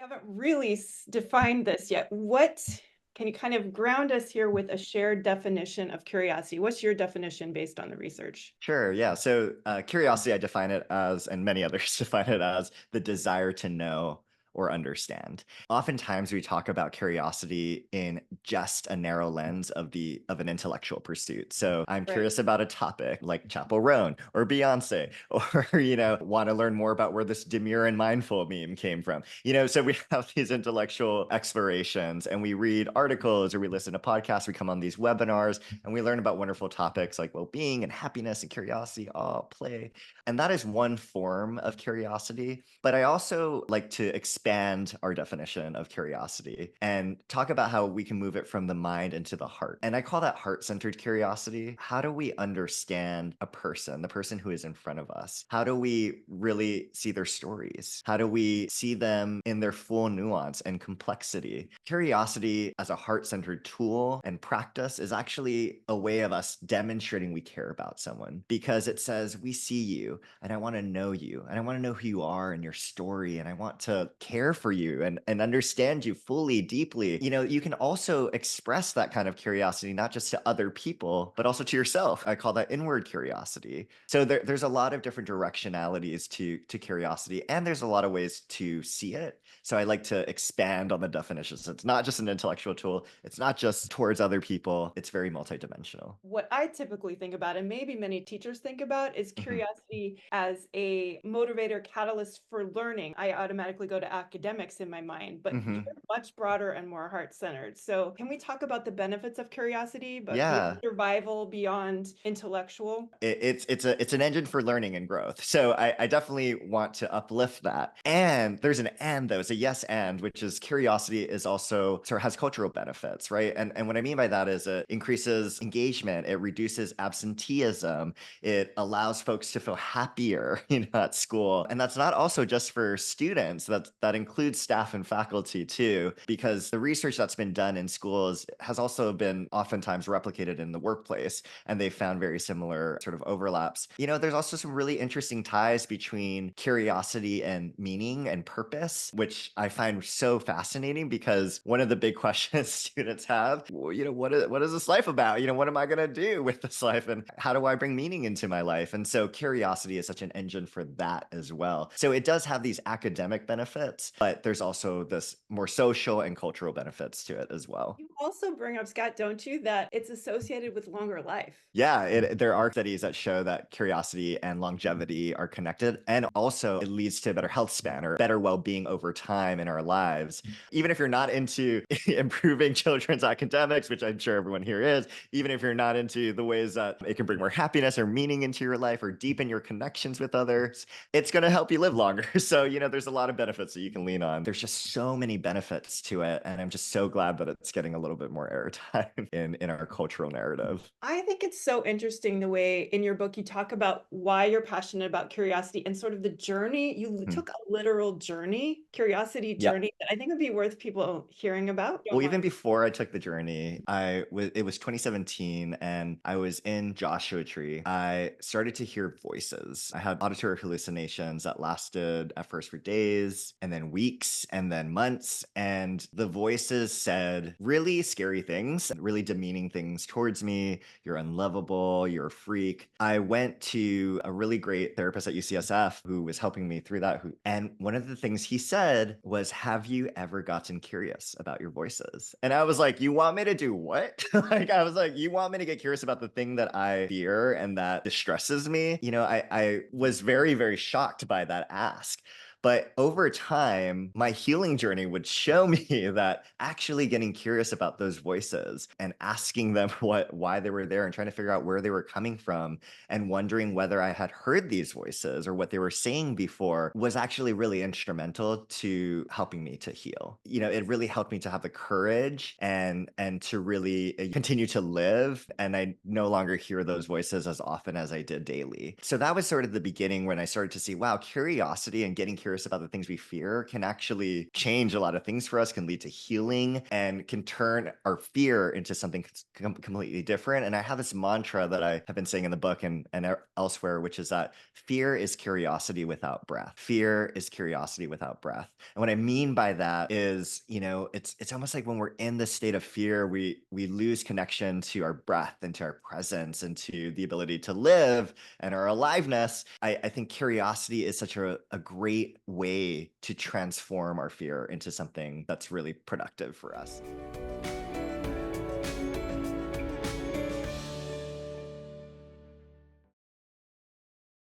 haven't really defined this yet. What can you kind of ground us here with a shared definition of curiosity? What's your definition based on the research? Sure, yeah. So curiosity, I define it as, and many others define it as, the desire to know or understand. Oftentimes we talk about curiosity in just a narrow lens of an intellectual pursuit. So I'm Right. curious about a topic like Chappell Roan or Beyonce, or want to learn more about where this demure and mindful meme came from. So we have these intellectual explorations and we read articles or we listen to podcasts, we come on these webinars and we learn about wonderful topics like well-being and happiness and curiosity all play. And that is one form of curiosity. But I also like to expand our definition of curiosity and talk about how we can move it from the mind into the heart. And I call that heart-centered curiosity. How do we understand a person, the person who is in front of us? How do we really see their stories? How do we see them in their full nuance and complexity? Curiosity as a heart-centered tool and practice is actually a way of us demonstrating we care about someone, because it says, we see you and I want to know you and I want to know who you are and your story and I want to care for you and understand you fully, deeply. You can also express that kind of curiosity not just to other people, but also to yourself. I call that inward curiosity. So there's a lot of different directionalities to curiosity, and there's a lot of ways to see it. So I like to expand on the definitions. It's not just an intellectual tool. It's not just towards other people. It's very multidimensional. What I typically think about, and maybe many teachers think about, is Mhm. curiosity as a motivator catalyst for learning. I automatically go to academics in my mind, but you're Mhm. much broader and more heart-centered. So can we talk about the benefits of curiosity, but beyond Yeah. survival, beyond intellectual? It's an engine for learning and growth. So I definitely want to uplift that. And there's an and though, it's a yes and, which is curiosity is also sort of has cultural benefits, right? And what I mean by that is it increases engagement, it reduces absenteeism, it allows folks to feel happier, at school. And that's not also just for students, that includes staff and faculty too, because the research that's been done in schools has also been oftentimes replicated in the workplace, and they found very similar sort of overlaps. There's also some really interesting ties between curiosity and meaning and purpose, which I find so fascinating, because one of the big questions students have, well, what is this life about? What am I going to do with this life? And how do I bring meaning into my life? And so curiosity is such an engine for that as well. So it does have these academic benefits, but there's also this more social and cultural benefits to it as well. You also bring up, Scott, don't you, that it's associated with longer life. Yeah, there are studies that show that curiosity and longevity are connected. And also, it leads to a better health span or better well being over time in our lives. Even if you're not into improving children's academics, which I'm sure everyone here is, even if you're not into the ways that it can bring more happiness or meaning into your life or deepen your connections with others, it's going to help you live longer. So, there's a lot of benefits that you can lean on. There's just so many benefits to it. And I'm just so glad that it's getting a little bit more airtime in our cultural narrative. I think it's so interesting the way in your book you talk about why you're passionate about curiosity and sort of the journey. You Hmm. took a literal journey, curiosity Yeah. journey that I think would be worth people hearing about. Don't Well, even mind. before I took the journey, it was 2017 and I was in Joshua Tree. I started to hear voices. I had auditory hallucinations that lasted at first for days and then weeks and then months. And the voices said really scary things, really demeaning things towards me. You're unlovable, you're a freak. I went to a really great therapist at UCSF who was helping me through that. And one of the things he said was, have you ever gotten curious about your voices? And I was like, you want me to do what? I was like, you want me to get curious about the thing that I fear and that distresses me? I was very, very shocked by that ask. But over time, my healing journey would show me that actually getting curious about those voices and asking them why they were there and trying to figure out where they were coming from and wondering whether I had heard these voices or what they were saying before was actually really instrumental to helping me to heal. It really helped me to have the courage and to really continue to live. And I no longer hear those voices as often as I did daily. So that was sort of the beginning when I started to see, wow, curiosity and getting curious curious about the things we fear can actually change a lot of things for us, can lead to healing, and can turn our fear into something completely different. And I have this mantra that I have been saying in the book and elsewhere, which is that fear is curiosity without breath. Fear is curiosity without breath. And what I mean by that is, it's almost like when we're in this state of fear, we lose connection to our breath and to our presence and to the ability to live and our aliveness. I think curiosity is such a great way to transform our fear into something that's really productive for us.